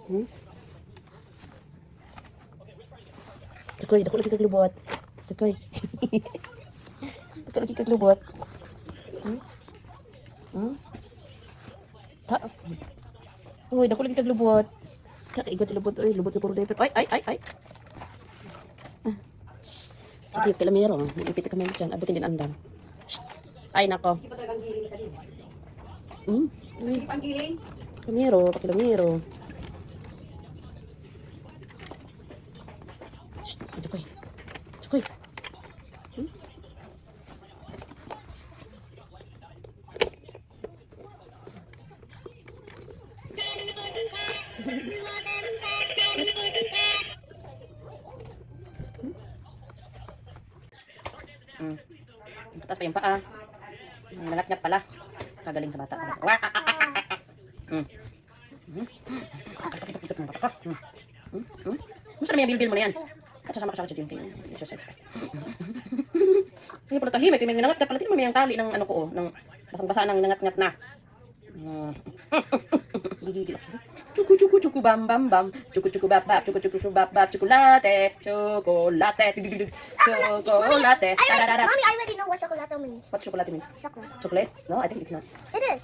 Hmm? Tukoy, dako lagi kaglubot. Tukoy. Dako lagi kaglubot. Hmm? Hmm? Ta. Uy, dako lagi kaglubot. Kaka igot lubot, oy, lubot na puro diaper. Ay. Sige, kilamero. Nagipit ka man dyan. Abutin din andam. Ay, nako. Hindi pa talagang giling sa din. Hmm? Hindi pang giling. Kilamero, pakilamero. Tukoy. Tukoy. Hmm? Tatas pa yung paa. Nangat-ngat pala. Kagaling sa bata. Gusto naman yung bil-bil mo na yan. Kasama sa gym. Kaya pala tahimik. May nangat-ngat pala. Tingnan mo may ang tali ng ano ko. Ng basang-basa ng nangat-ngat na. Gigigil ako. Chuku bam bam bam. Chuku bab bab. Chuku bab bab. Chocolate. Chocolate. Chocolate. Mommy, I already know what chocolate means. What chocolate means? Chocolate. Chocolate? No, I think it's not. It is.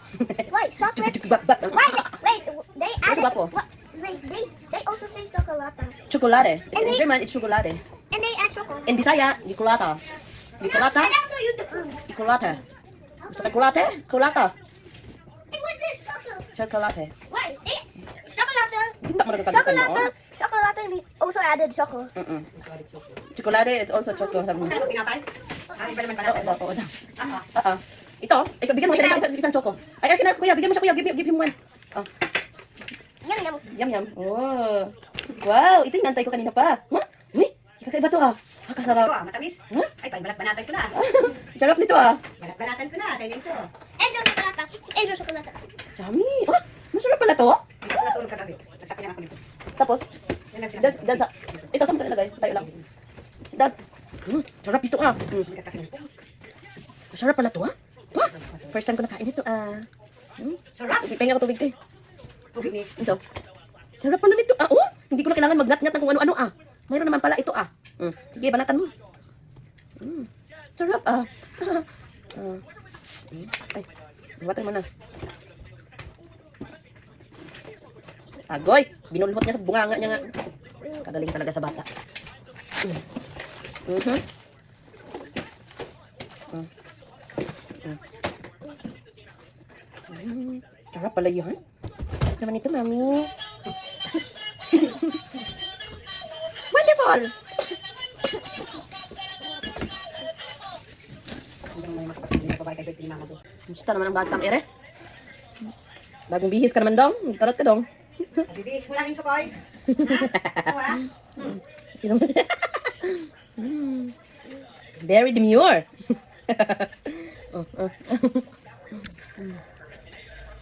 Wait, chocolate. Chuku bab bab. Wait, they What's added. that for? What? Wait, they also say chocolate. Chocolate. And In they- German, it's chocolate. And they add chocolate. In Bisaya, gikolata. Gikolata? And also you do. Gikolata. Gusto ka kulate? Kulata. And what's this chocolate? Chocolate. Wait, chocolate. Kita mo na kakalikan mo. Chocolate also added chocolate. Chocolate, it's also chocolate. Sabi mo. Ano pinapay? Ay, pa naman pala. Oo. Ito, bigyan mo siya ng isang choco. Ay, akin na, kuya, bigyan mo siya, kuya. Give him one. Oh, Yum yum. yum. Oh. Wow, ito yung nantay ko kanina pa. Huh? Uy, kakaiba to ah. Kasarap. Ito, matamis. Huh? Ay, balat-banatan ko na. Sarap nito ah. Balat-banatan ko na. Sa ito. Angel chocolate. Angel chocolate. Dami. Ah, masarap pala to. Hindi ko natulog kagabi. Nagsakin lang ako nito. Tapos, Yan ang sinabi. dyan sa, ito saan mo ito nilagay? Tayo lang. Sit down. Sarap ito ah. Kasi nito. Masarap pala to ah. Ah, first time ko nakain ito ah. Sarap. Pahinga ko tubig to eh. Tubig ni. So, sarap pala nito ah. Oh, hindi ko na kailangan magnat-ngat ng kung ano-ano ah. Mayroon naman pala ito ah. Sige, banatan mo. Sarap ah. Ay, water mo na. Agoy, binulhot niya sa bunganga niya nga. Kagaling talaga sa bata. Sarap pala yun. Sarap naman ito, mami. Wonderful! Hanggang may makapagpili na babae kay Bertie ni Mama doon. Musta naman ang batang ere? Bagong bihis ka naman dong. Tarot ka dong. Bibis mo lang yung sukoy. Ha? Ito ha? Tignan mo siya. Very demure.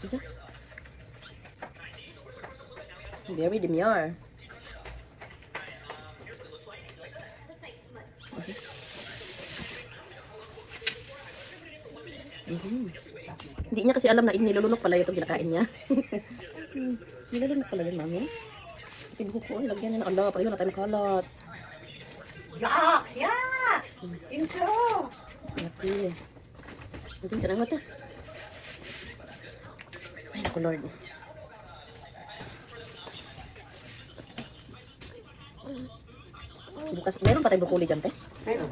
Isa? Very demure. Hindi niya kasi alam na nilulunok pala itong kinakain niya. Nilulunok pala yun, mami. Pinuho ko, lagyan niya ng ala. Pareho na tayo makalat. Yaks! Yaks! Inso! Laki. Ito ka ng mata. Ay, naku, Lord. Bukas, meron pa tayong brokoli dyan, te? Meron.